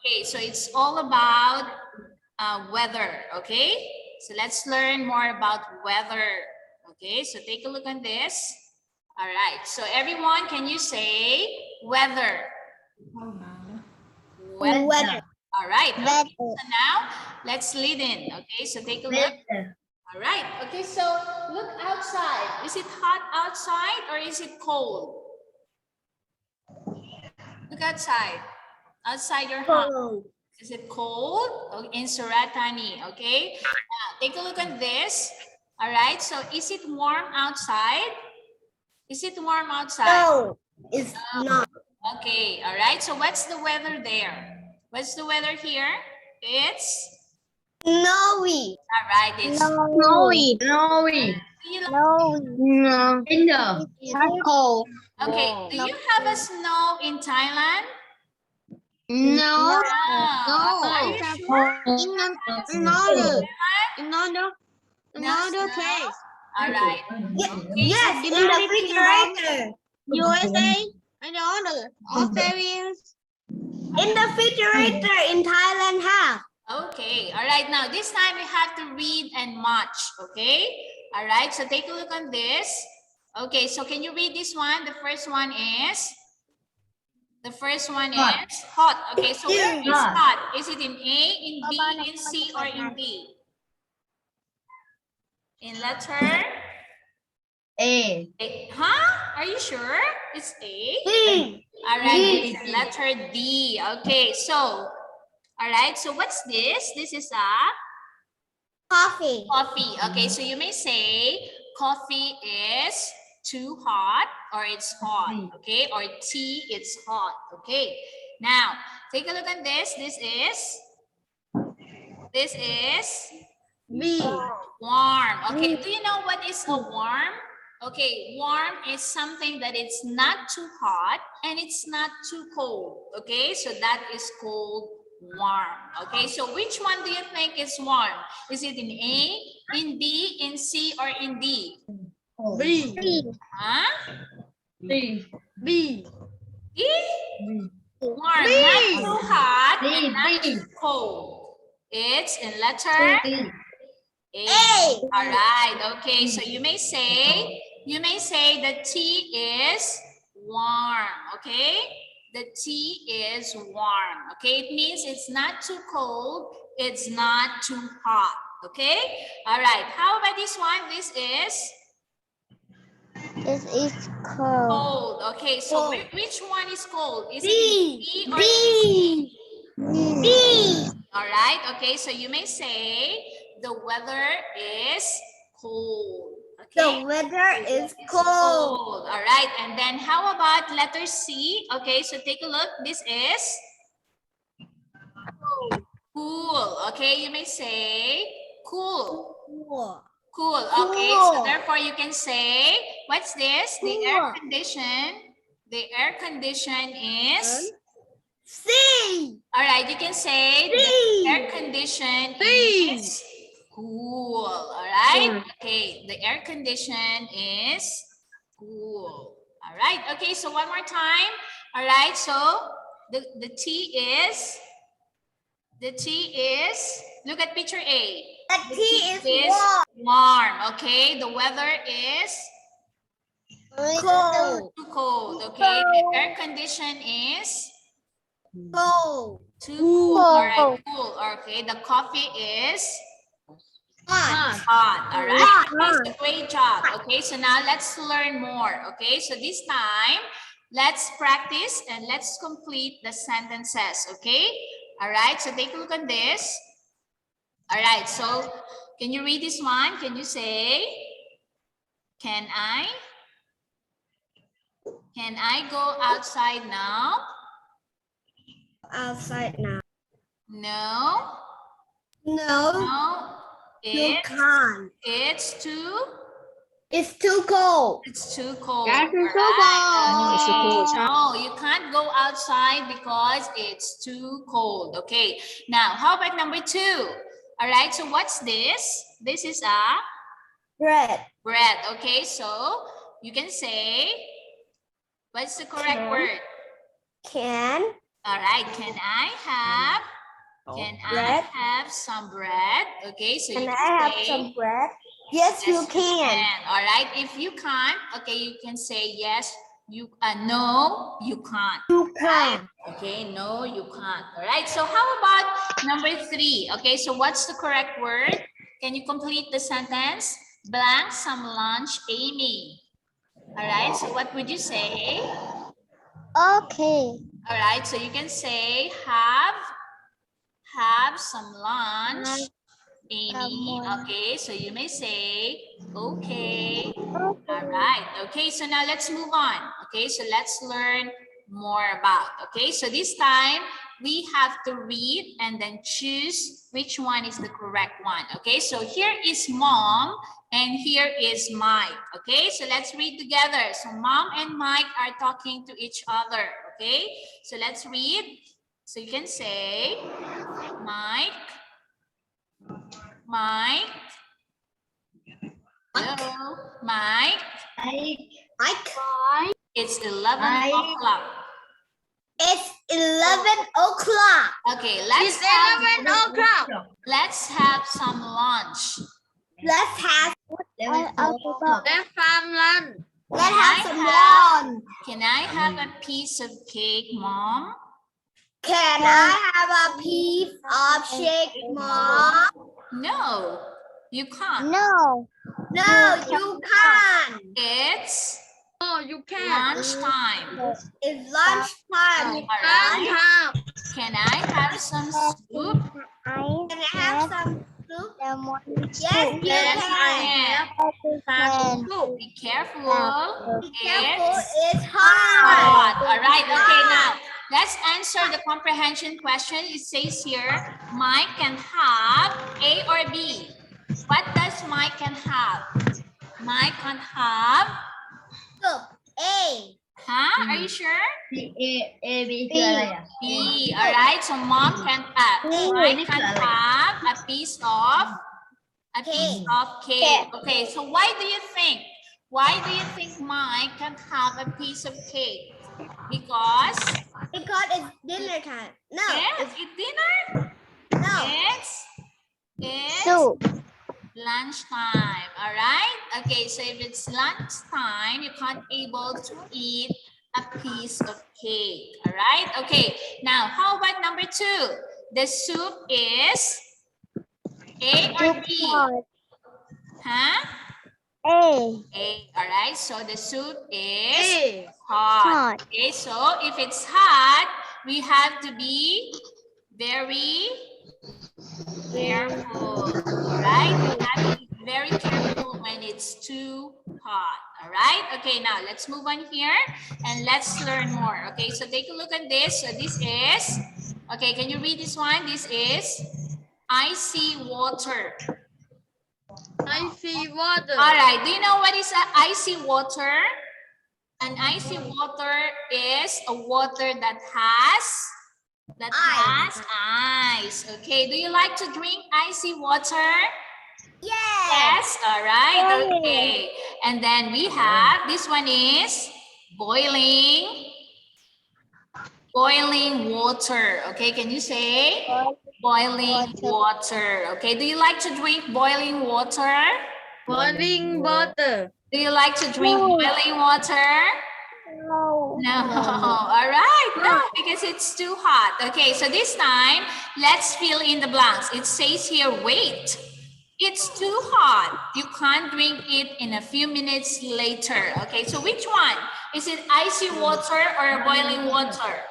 Okay, so it's all about weather, okay? So let's learn more about weather, okay? So take a look on this. All right, so everyone, can you say weather? Weather. All right, okay, so now let's lead in, okay? So take a look. All right, okay, so look outside. Is it hot outside or is it cold? Look outside. Outside your house. Is it cold? Oh, in Suratani, okay? Now, take a look at this. All right, so is it warm outside? Is it warm outside? No, it's not. Okay, all right, so what's the weather there? What's the weather here? It's? Snowy. All right, it's Snowy. snowy. No. Winter. Cold. Okay, do you have a snow in Thailand? No. Are you sure? Another place. All right. Yes, in the refrigerator. USA. Australia. In the refrigerator in Thailand have. Okay, all right, now this time we have to read and match, okay? All right, so take a look on this. Okay, so can you read this one? The first one is hot. Okay, so where is hot? Is it in A, in B, in C, or in D? In letter? A. A. Huh? Are you sure? It's A? D. All right, it's in letter D. Okay, so, all right, so what's this? This is a Coffee. coffee. Okay, so you may say coffee is too hot or it's hot. Okay, or tea it's hot. Okay, now take a look at this. This is B. warm. Okay, do you know what is a warm? Okay, warm is something that it's not too hot and it's not too cold. Okay, so that is called warm. Okay, so which one do you think is warm? Is it in A, in B, in C, or in D? B. Huh? B. B. D? Warm, not too hot and not too cold. It's in letter A. All right. Okay. So you may say the tea is warm. Okay. The tea is warm. Okay. It means it's not too cold. It's not too hot. Okay. All right. How about this one? This is Cold. cold. Okay. So Cold. which one is cold? Is it B. B or C? B. All right. Okay. So you may say the weather is cold. Okay. The weather is cold. Cold. All right. And then how about letter C? Okay. So take a look. This is cool. Okay. You may say cool. Cool. Okay. So therefore you can say, what's this? The air condition. The air condition is C. all right. You can say the air condition is cool. All right. Okay. The air condition is cool. All right. Okay. So one more time. All right. So the tea is, look at picture A. The tea is warm. Okay. The weather is Cold. too cold. Okay. The air condition is Cold. too cool. All right. Cool. Okay. The coffee is hot. All right. Okay, so great job. Okay. So now let's learn more. Okay. So this time, let's practice and let's complete the sentences. Okay. All right. So take a look at this. All right. So can you read this one? Can you say, can I go outside now? Outside now. No. No. No. You can't. It's too cold. It's too cold. Yes, it's too Alright, cold. okay. No, you can't go outside because it's too cold. Okay. Now, how about number 2? All right. So what's this? This is a Bread. bread. Okay. So you can say, what's the correct word? Can. All right. Can I have some bread? Okay. So you can say, bread? Yes, you can. All right. If you can't, okay, you can say yes. You no, you can't. You can. Okay, no, you can't. All right. So how about number 3? Okay, so what's the correct word? Can you complete the sentence? Blank some lunch, Amy. All right. So what would you say? Okay. All right. So you can say have some lunch, Amy. Okay. So you may say okay. All right. Okay. So now let's move on. Okay. So let's learn more about. Okay. So this time we have to read and then choose which one is the correct one. Okay. So here is mom and here is Mike. Okay. So let's read together. So mom and Mike are talking to each other. Okay. So let's read. So you can say Mike. Hello, Mike. Mike. It's 11 o'clock. It's 11 o'clock. Okay, It's 11 o'clock. let's have some lunch. Let's have Let's lunch. Let's have some lunch. Can I have a piece of cake, Mom? Can I have a piece of cake, Mom? No, you can't. No, you can't. It's you lunchtime. It's lunchtime. All right. Can I have some soup? Can I have some soup? Yes, you Yes, can. I can. Be careful. Be careful, It's it's hot. All right. Okay, now let's answer the comprehension question. It says here, Mike can have A or B. What does Mike can have? Mike can have Soup. A. Huh? Are you sure? B B. All right. So mom can Mike can have a piece of cake. Okay. So why do you think? Why do you think Mike can have a piece of cake? Because it's dinner time. No. yes, it's dinner. No. It's lunchtime. All right. Okay. So if it's lunchtime, you can't able to eat a piece of cake. All right. Okay. Now, how about number 2? The soup is A or B? Huh? A. A. All right. So the soup is hot. Okay. So if it's hot, we have to be very careful. All right. We have to be very careful when it's too hot. All right. Okay. Now let's move on here and let's learn more. Okay. So take a look at this. So this is, okay. Can you read this one? This is icy water. Icy water. All right. Do you know what is icy water? An icy water is a water that has ice. Okay. Do you like to drink icy water? Yes. All right. Okay. And then we have, this one is boiling water. Okay. Can you say boiling water? Okay. Do you like to drink boiling water? Boiling water. Do you like to drink boiling water? No. All right. No, because it's too hot. Okay. So this time, let's fill in the blanks. It says here, wait. It's too hot. You can't drink it in a few minutes later. Okay, so which one? Is it icy water or boiling water?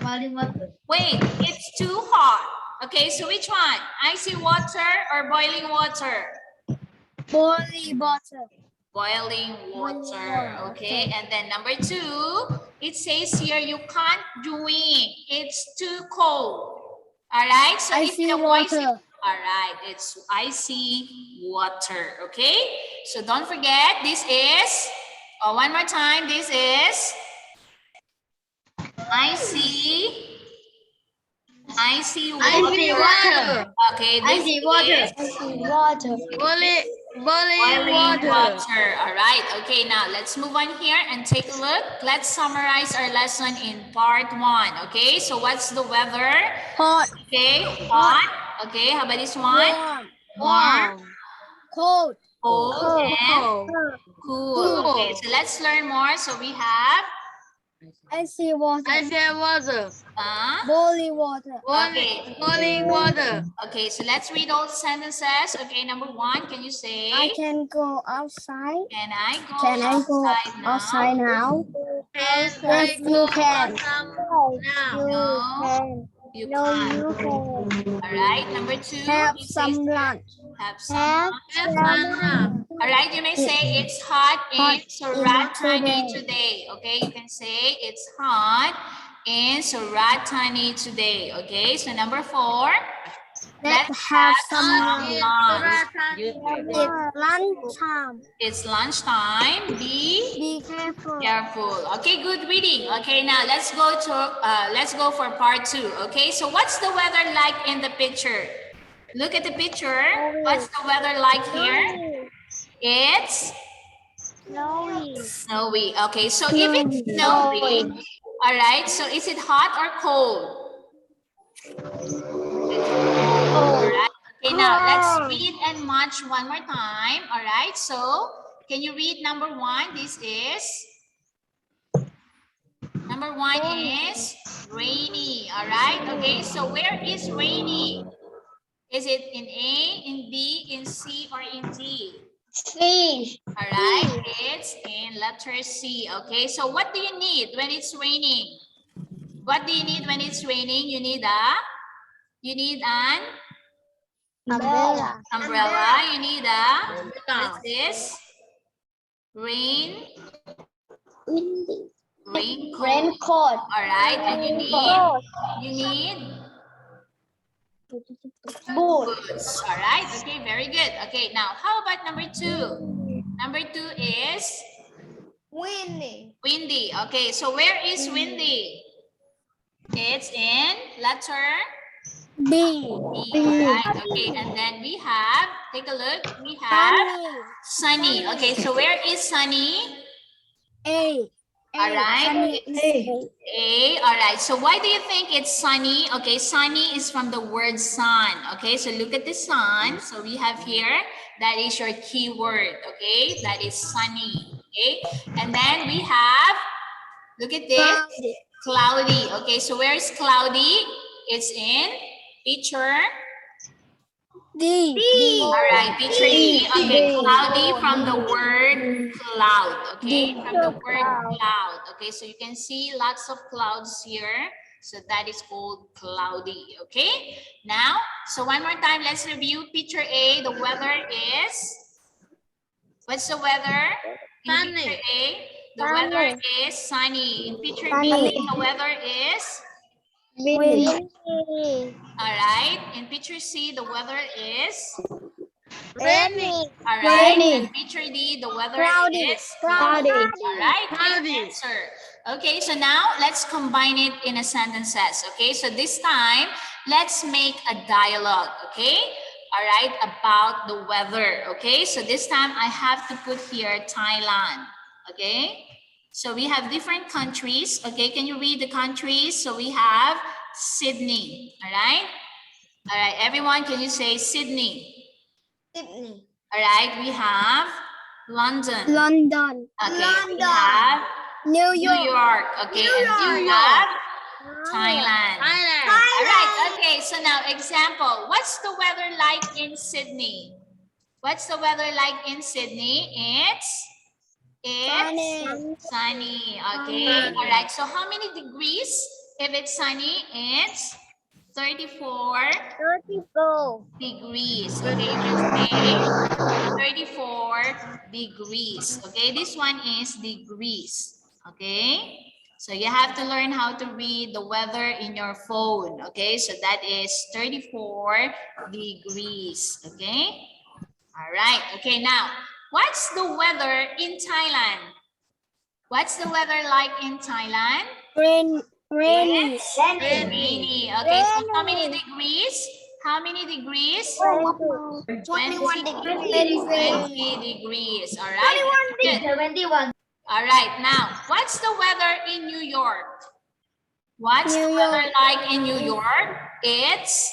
Boiling water. Wait, it's too hot. Okay, so which one? Icy water or boiling water? Boiling water. Boiling water. Okay, and then number 2, it says here you can't drink. It's too cold. All right, so Icy water. All right, it's icy water, okay? So don't forget, this is, one more time, this is icy water. Okay, this is Water. Boiling water. All right. Okay, now let's move on here and take a look. Let's summarize our lesson in part 1. Okay, so what's the weather? Hot. Okay, hot. Okay, how about this one? Warm. Cold. Cold and Cool. cool. Okay, so let's learn more. So we have Icy water. Boiling water. okay. Boiling water. Okay, so let's read all the sentences. Okay, number 1, can you say? I can go outside. Can I go Can I go outside now? Can Yes, I you go can. now? You No, can't. you can. All right, number 2, Have it says some lunch. have some Have lunch. some. All right, you may say it's hot in Suratani today. Okay, you can say it's hot in Suratani today. Okay, so number 4, let's have some lunch. It's lunchtime. It's lunchtime. Be careful. Careful. Okay, good reading. Okay, now let's go for part 2. Okay, so what's the weather like in the picture? Look at the picture. What's the weather like here? It's snowy. Okay, so if it's snowy, all right, so is it hot or cold? All right. Okay, now let's read and match one more time. All right, so can you read number 1? This is number 1 is rainy. All right. Okay, so where is rainy? Is it in A, in B, in C, or in D? C. All right, it's in letter C. Okay, so what do you need when it's raining? What do you need when it's raining? You need an Umbrella. umbrella. You need what's this? Raincoat. Raincoat. All right, and you need boots. All right, okay, very good. Okay, now how about number 2? Number 2 is windy. Okay, so where is windy? It's in letter B. B. All right, okay, and then we have, take a look, we have sunny. Okay, so where is sunny? A. All right. A. All right. So why do you think it's sunny? Okay, sunny is from the word sun. Okay, so look at the sun. So we have here, that is your keyword. Okay, that is sunny. Okay, and then we have, look at this, cloudy. Okay, so where is cloudy? It's in picture D. All right, picture D. Okay, cloudy from the word cloud. Okay, from the word cloud. Okay, so you can see lots of clouds here. So that is called cloudy. Okay, now, so one more time, let's review picture A. The weather is, what's the weather? In picture A, the weather is sunny. In picture B, the weather is Windy. all right. In picture C, the weather is Rainy. all right. In picture D, the weather is Cloudy. all right. Good answer. Okay, so now let's combine it in a sentences. Okay, so this time let's make a dialogue. Okay, all right, about the weather. Okay, so this time I have to put here Thailand. Okay, so we have different countries. Okay, can you read the countries? So we have Sydney. All right. All right, everyone, can you say Sydney? Sydney. All right, we have London. London. Okay, we have New New York. Okay, and we have Thailand. All right, okay, so now example. What's the weather like in Sydney? What's the weather like in Sydney? It's sunny. Okay, all right, so how many degrees? If it's sunny, it's 34 degrees. Okay, you can say 34 degrees. Okay, this one is degrees. Okay, so you have to learn how to read the weather in your phone. Okay, so that is 34 degrees. Okay, all right. Okay, now what's the weather in Thailand? What's the weather like in Thailand? Rainy. It's rainy. Okay, so how many degrees? How many degrees? 21 degrees. 20 degrees. All right. Good. 21. All right. Now, what's the weather in New York? What's the New weather York. like in New York? It's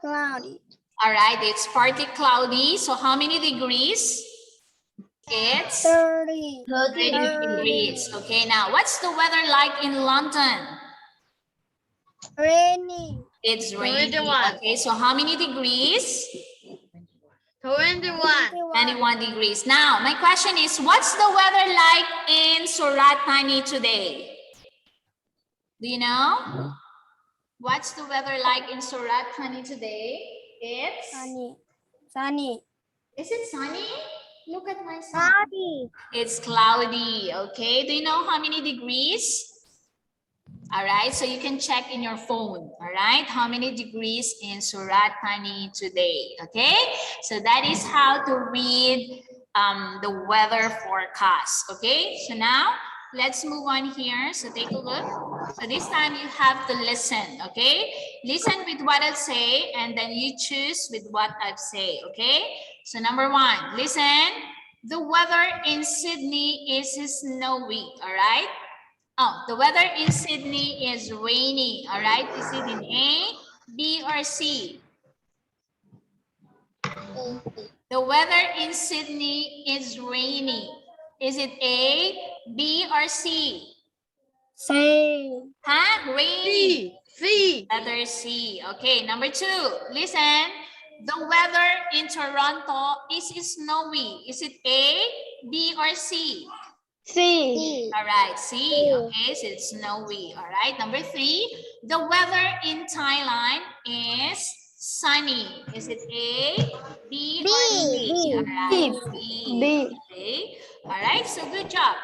Cloudy. all right. It's partly cloudy. So how many degrees? It's 30. 30 degrees. Okay. Now, what's the weather like in London? Rainy. It's rainy. 21. Okay. So how many degrees? 21. 21 degrees. Now, my question is, what's the weather like in Surat Thani today? Do you know? What's the weather like in Surat Thani today? It's Sunny. Sunny. Is it sunny? Look at my sun. Cloudy. It's cloudy. Okay. Do you know how many degrees? All right. So you can check in your phone. All right. How many degrees in Surat Thani today? Okay. So that is how to read the weather forecast. Okay. So now let's move on here. So take a look. So this time you have to listen. Okay. Listen with what I say and then you choose with what I say. Okay. So number one, listen. The weather in Sydney is snowy. All right. Oh, the weather in Sydney is rainy. All right. Is it in A, B, or C? The weather in Sydney is rainy. Is it A, B, or C? Say. Huh? Rainy. C. Letter C. Okay, number two. Listen. The weather in Toronto is snowy. Is it A, B, or C? C. All right, C. Okay, so it's snowy. All right, number three. The weather in Thailand is sunny. Is it A, B, or C? All right, B. Okay. All right, so good job.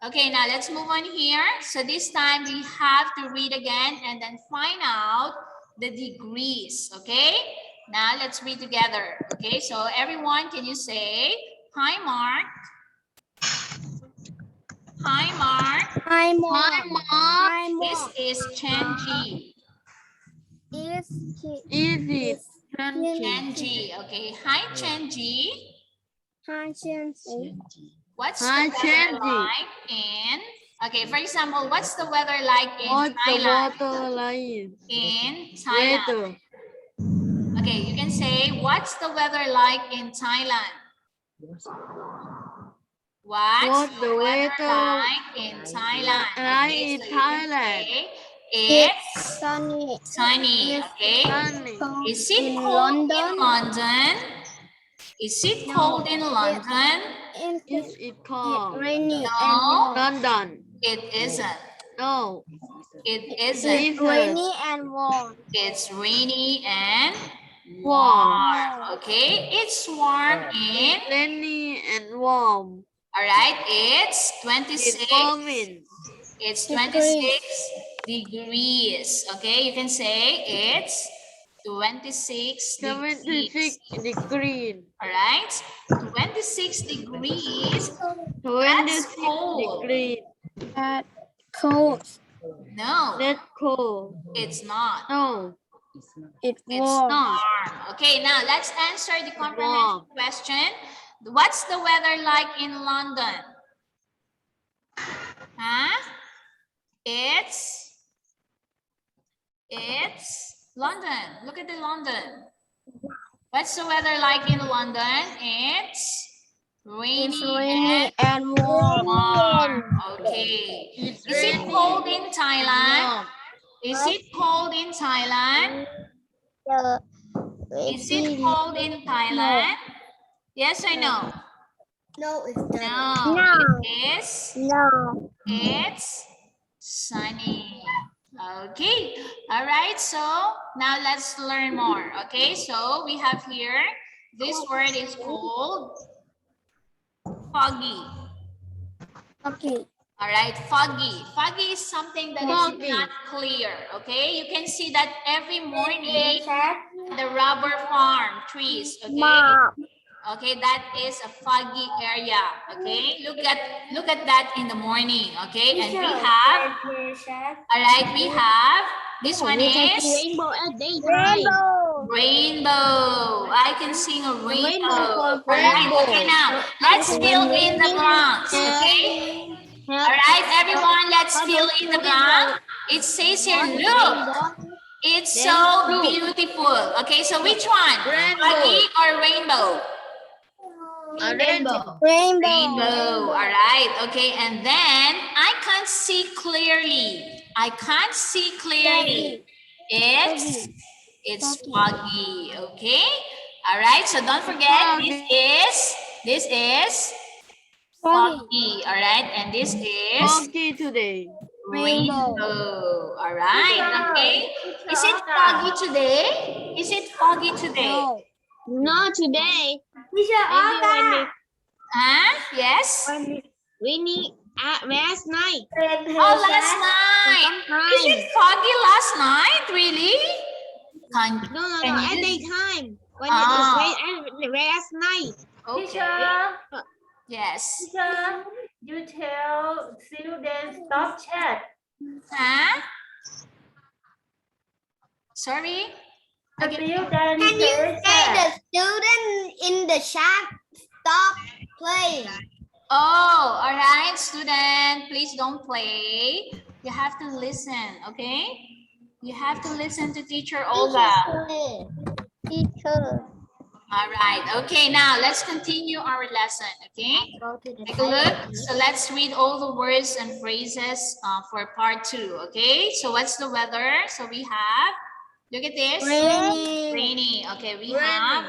Okay, now let's move on here. So this time we have to read again and then find out the degrees. Okay, now let's read together. Okay, so everyone, can you say, hi, Mark? Hi, Mark. Hi, Mom. Hi, Mom. This is Chenji. Easy. Chenji. Okay. Hi, Chenji. Hi, Chenji. What's the Hi, weather Chenji. like in? Okay. For example, what's the weather like in What's the Thailand? water like? In Thailand. Weather. Okay. You can say, what's the weather like in Thailand? What's the weather like in Thailand? Okay, so you can say it's Sunny. sunny. Okay. Sunny. Is it cold in London? Is it cold in London? Is it cold? Rainy. No, London. it isn't. No. It isn't. It's Rainy and warm. It's rainy and warm. warm. Okay, it's warm in. Rainy and warm. All right, it's 26. It's warming. It's 26 degrees. Okay, you can say it's 26 degrees. 76 degrees. All right, 26 degrees. 26 cold. degrees. That cold. No, That's cold. it's not. No. It's It's warm. warm. Okay, now let's answer the comprehension Warm. question. What's the weather like in London? Huh? It's London. Look at the London. What's the weather like in London? It's rainy, and warm. warm. Okay. Is it cold in Thailand? Is it cold in Thailand? Is it cold in Thailand? Yes or no? No, it's not. No. No. It is. No. It's sunny. Okay. All right. So now let's learn more. Okay. So we have here, this word is called foggy. Okay. All right. Foggy. Foggy is something that is not clear. Okay. You can see that every morning the rubber farm trees. Okay. Mom. Okay, that is a foggy area. Okay, look at that in the morning. Okay, and we have, all right, we have, this one is Rainbow. Rainbow. I can sing a rainbow. All right. rainbow. Okay, now let's fill in the blanks. Okay. All right, everyone. Let's fill in the blank. It says here, look. It's so beautiful. Okay, so which one? Foggy or rainbow? Rainbow. Rainbow. All right. Okay, and then I can't see clearly. I can't see clearly. It's foggy. Okay. All right. So don't forget this is foggy. All right, and this is Foggy today. rainbow. All right. Okay. Is it foggy today? Is it foggy today? Not today. Teacher Olga. Huh? Yes. We need last night. Oh, last night. Is it foggy last night? Really? No. At daytime. When Ah. it is last night. Okay. Yes. Teacher, you tell students stop chat. Huh? Sorry. The Again. student Can you say say chat. the student in the chat stop playing? Oh, all right, student. Please don't play. You have to listen, okay? You have to listen to teacher Olga. Teacher. All right. Okay, now let's continue our lesson, okay? Take a look. So let's read all the words and phrases for part 2, okay? So what's the weather? So we have, look at this. Rainy. Rainy. Okay, we have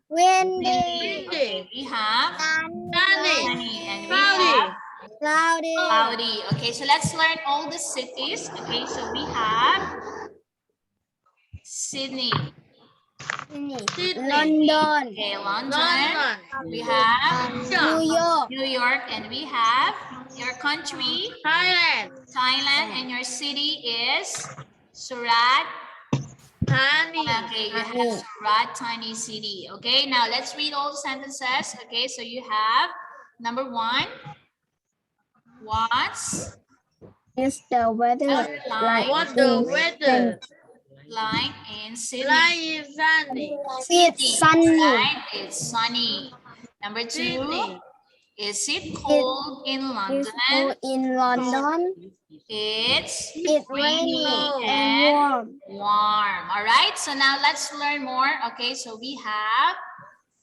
Windy. windy. Okay, we have sunny. And we have Cloudy. cloudy. Okay, so let's learn all the cities. Okay, so we have Sydney. London. Okay, London. We have New York. New York, and we have your country, Thailand. Thailand, and your city is Surat. Okay, you have Surat, tiny city. Okay, now let's read all the sentences. Okay, so you have number 1. What's Is the weather like What the weather? like in Sydney? Like is sunny. It's sunny. Right, it's sunny. Number 2, Sydney. is it cold in It's London? cold in London. It's It's rainy and warm. warm. All right, so now let's learn more. Okay, so we have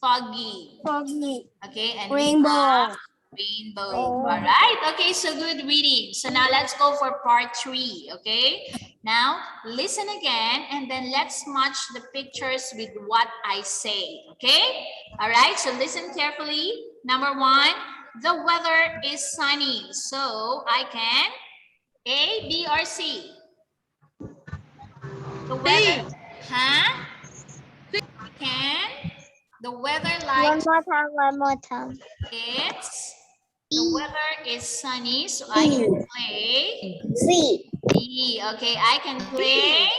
foggy. Foggy. Okay, and Rainbow. we have rainbow. All right, okay, so good reading. So now let's go for part 3. Okay, now listen again and then let's match the pictures with what I say. Okay, all right, so listen carefully. Number 1, the weather is sunny, so I can A, B, or C? The weather, huh? Can the weather like One more time. it's the weather is sunny, so I can play C. B. Okay, I can play.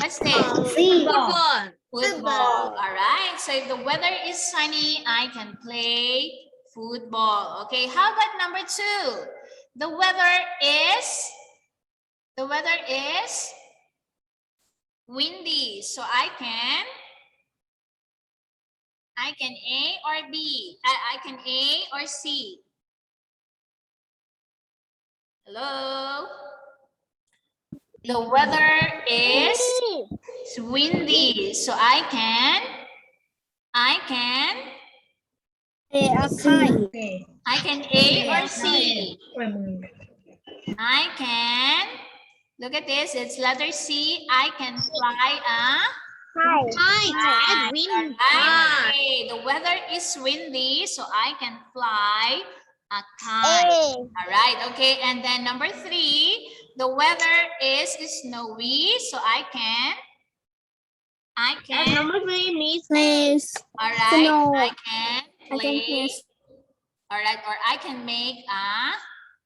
What's this? C. Football. All right. So if the weather is sunny, I can play football. Okay. How about number 2? The weather is windy, so I can A or B. I can A or C. Hello. The weather is windy, so I can A or C. I can, look at this, it's letter C. I can fly a Kite. Wind. okay, the weather is windy, so I can fly a kite. All right, okay, and then number 3, the weather is snowy, so I can Number 3 means Please. all right, Snow. I can play, please. all right, or I can make a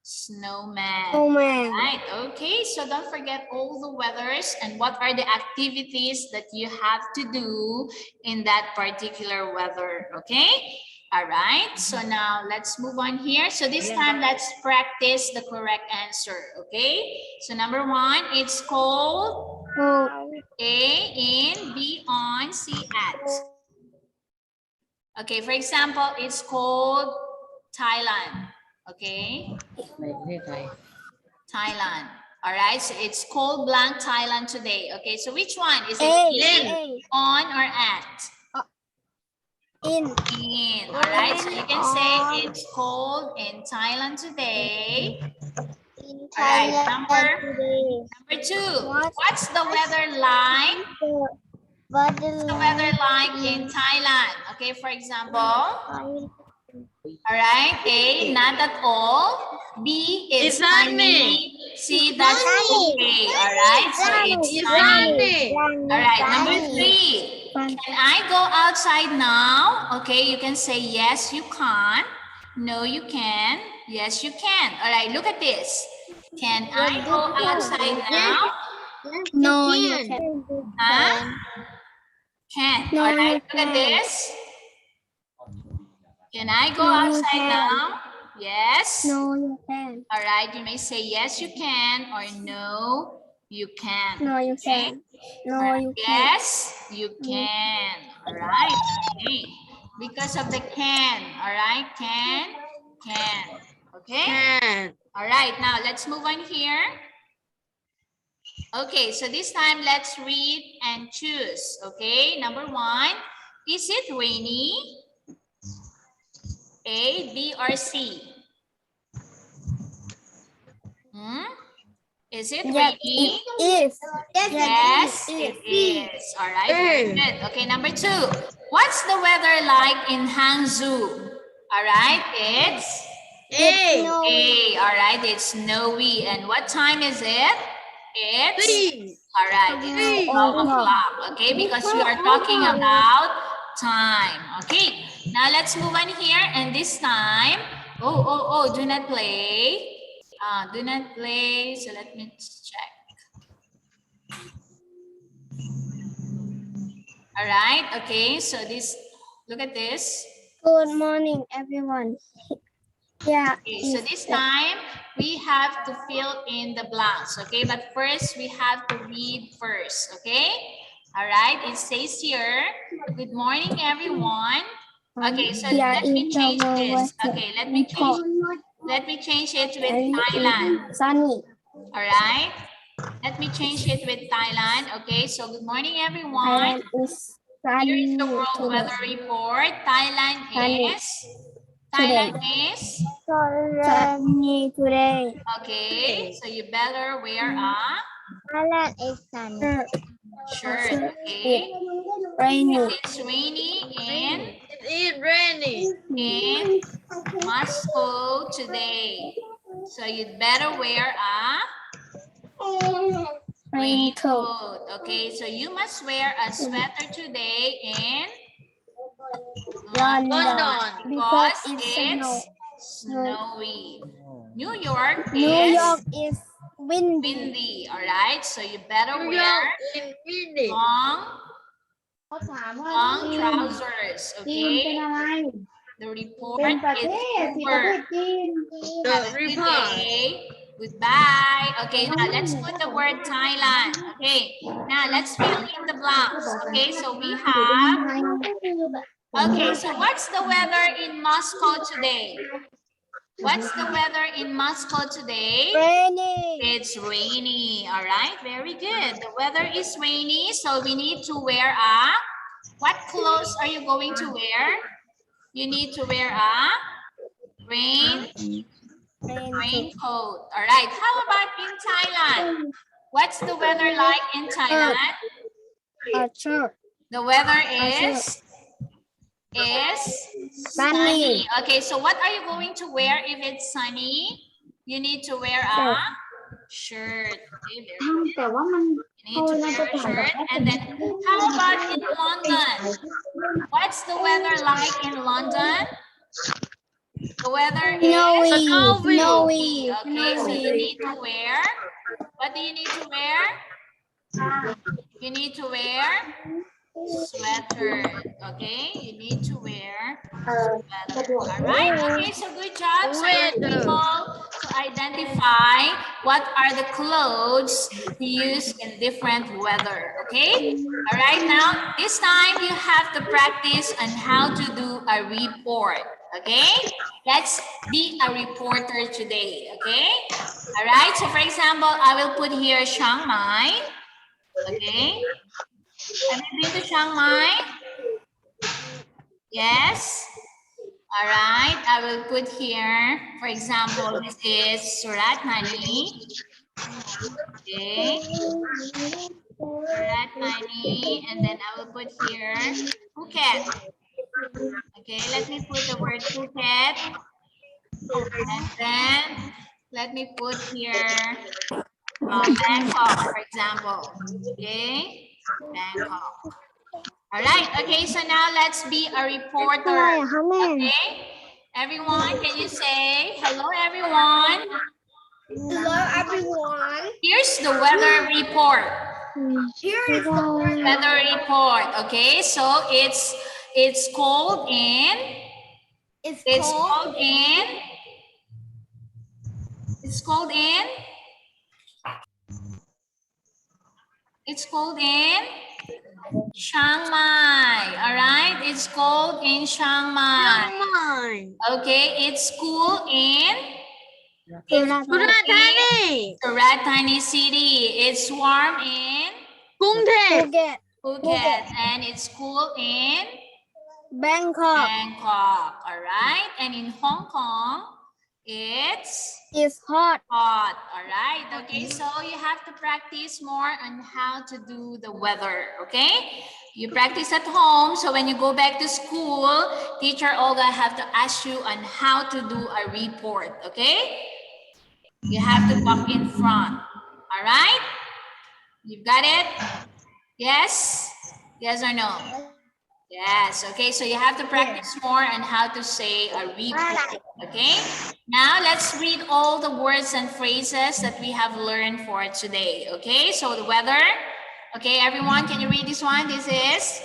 snowman. Snowman. Right, okay, so don't forget all the weathers and what are the activities that you have to do in that particular weather, okay? All right, so now let's move on here. So this time, let's practice the correct answer, okay? So number 1, it's cold A, in, B, on, C, at. Okay, for example, it's called Thailand. Okay, Thailand. All right, so it's called blank Thailand today. Okay, so which one? Is it in, on, or at? In. In. All right, so you can say it's cold in Thailand today. In All right, Thailand today. number 2. What's the weather like? What's What's the weather like in Thailand? Okay, for example, all right, A, not at all. B, it's It's sunny. C, that's Sunny. okay. All right, so it's sunny. All right, number 3. Can I go outside now? Okay, you can say yes, you can. No, you can. Yes, you can. All right, look at this. Can I go outside now? No, you can't. Huh? Can. No, All right, you look at can't. this. Can I go No, you outside can't. now? Yes. No, you can't. All right, you may say yes, you can, or no, you can. No, you Okay? can't. No, All right, you can't. yes, you can. All right. Okay. Because of the can. All right. Can. Okay. Can. All right. Now let's move on here. Okay. So this time let's read and choose. Okay. Number 1. Is it rainy? A, B, or C? Is it rainy? It is. Yes, it is. All right, very good. Okay, number 2. What's the weather like in Hangzhou? All right, it's A. A. All right, it's snowy. And what time is it? It's all right. It's 12 o'clock. Okay, because we are talking about time. Okay, now let's move on here. And this time, do not play. Do not play. So let me check. All right. Okay. So this. Look at this. Good morning, everyone. Yeah. Okay, so this time we have to fill in the blanks, okay? But first we have to read first, okay? All right, it says here, good morning, everyone. Okay, so let me change this. Okay, let me change it with Thailand. Sunny. All right, let me change it with Thailand. Okay, so good morning, everyone. Here is the world weather report. Thailand is Sunny today. okay, so you better wear a Thailand is sunny. shirt, okay? Rainy. It's rainy It is raining. in Moscow today. So you'd better wear a raincoat, okay? So you must wear a sweater today in London. because it's snowy. New York New is York is windy. windy, all right? So you better New wear York is windy. long trousers, okay? The report is over. The Have a good report. day. Goodbye. Okay, now let's put the word Thailand. Okay, now let's fill in the blanks. Okay, so we have. Okay, so what's the weather in Moscow today? What's the weather in Moscow today? Rainy. It's rainy. All right, very good. The weather is rainy, so we need to wear a. What clothes are you going to wear? You need to wear a raincoat. All right. How about in Thailand? What's the weather like in Thailand? Sure. The weather is sunny. Okay, so what are you going to wear if it's sunny? You need to wear a shirt. Okay, very good. You need to wear a shirt. And then how about in London? What's the weather like in London? The weather is Snowy. okay, so you need to wear. What do you need to wear? You need to wear sweater. Okay, you need to wear sweater. All right. Okay, so good job. So people, so to identify what are the clothes to use in different weather, okay? All right, now this time you have to practice on how to do a report, okay? Let's be a reporter today, okay? All right, so for example, I will put here Chiang Mai, okay? Have you been to Chiang Mai? Yes. All right, I will put here, for example, this is Surat Thani. Okay, Surat Thani, and then I will put here Phuket. Okay, let me put the word Phuket, and then let me put here Bangkok, for example. Okay, Bangkok. All right, okay, so now let's be a reporter. Okay, everyone, can you say hello, everyone? Hello, everyone. Here's the weather report. Here is the Weather report. Okay, so it's cold in. It's It's cold. cold in. It's cold in. It's cold in Chiang Mai. All right, it's cold in Chiang Mai. Mine. Okay, it's cool in. Surat Thani. Surat Thani City. It's warm in Phuket. Phuket, and it's cool in Bangkok. Bangkok. All right, and in Hong Kong, it's Hot. hot. All right. Okay, so you have to practice more on how to do the weather. Okay, you practice at home, so when you go back to school, teacher Olga have to ask you on how to do a report. Okay, you have to walk in front. All right, you've got it. Yes. Yes or no? Yes. Okay, so you have to practice more on how to say a report. Okay, now let's read all the words and phrases that we have learned for today. Okay, so the weather. Okay, everyone, can you read this one? This is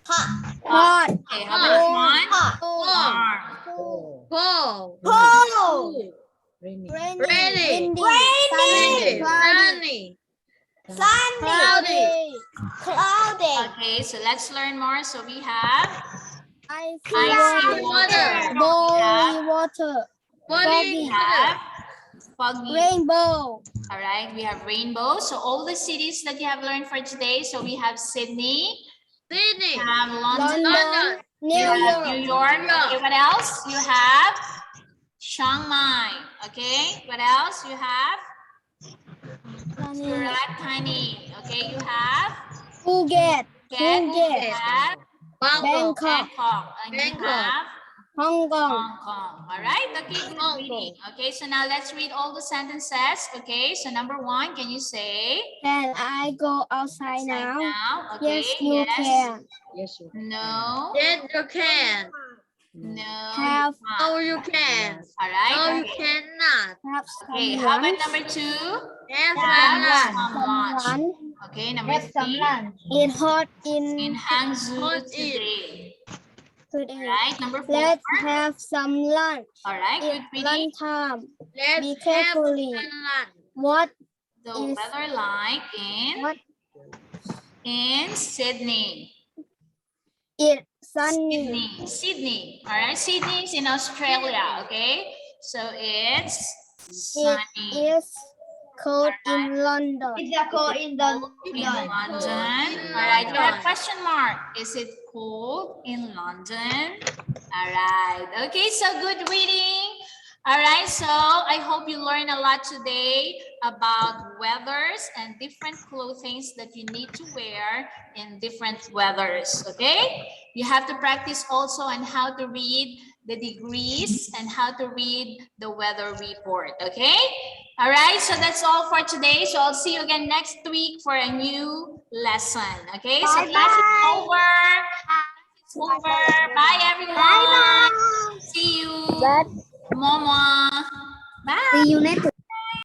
Hot. okay, how about this one? Hot. Warm. Cold. Cold. Rainy. Windy. Sunny. Sunny. Cloudy. Cloudy. Okay, so let's learn more. So we have Icy icy water. Boiling water. we have foggy. Rainbow. All right, we have rainbow. So all the cities that you have learned for today. So we have Sydney, Sydney. we have London, London. we New have New York. York. Okay, what else? You have Chiang Mai. Okay, what else? You have Surat Thani. Okay, you have Phuket. Phuket. You have Bangkok. Bangkok. And you Bangkok. have Hong Kong. Hong Kong. All right. Okay, good reading. Okay, so now let's read all the sentences. Okay, so number one, can you say Can I go outside now? Okay, Yes, you can. Yes, you No. Yes, you can. No. Have No, you can. All right. No, you Okay. cannot. have Okay, some how about lunch. number two? Yes, Have someone. some lunch. Lunch. Okay, number three. It's hot In in Hangzhou Hot today. today. All right, number four. Let's have some lunch. All right, good It's reading. lunchtime. Let's Be have carefully. lunch. What The is- weather like what in Sydney. it's sunny. Sydney. All right, Sydney is in Australia. Okay, so it's sunny. It is cold in London. Cold in London. All right, you have question mark. Is it cold in London? All right. Okay, so good reading. All right, so I hope you learned a lot today about weathers and different clothing that you need to wear in different weathers, okay? You have to practice also on how to read the degrees and how to read the weather report, okay? All right, so that's all for today. So I'll see you again next week for a new lesson, okay? So class is over. It's over. Bye, everyone. See you. Momo. Bye. See you next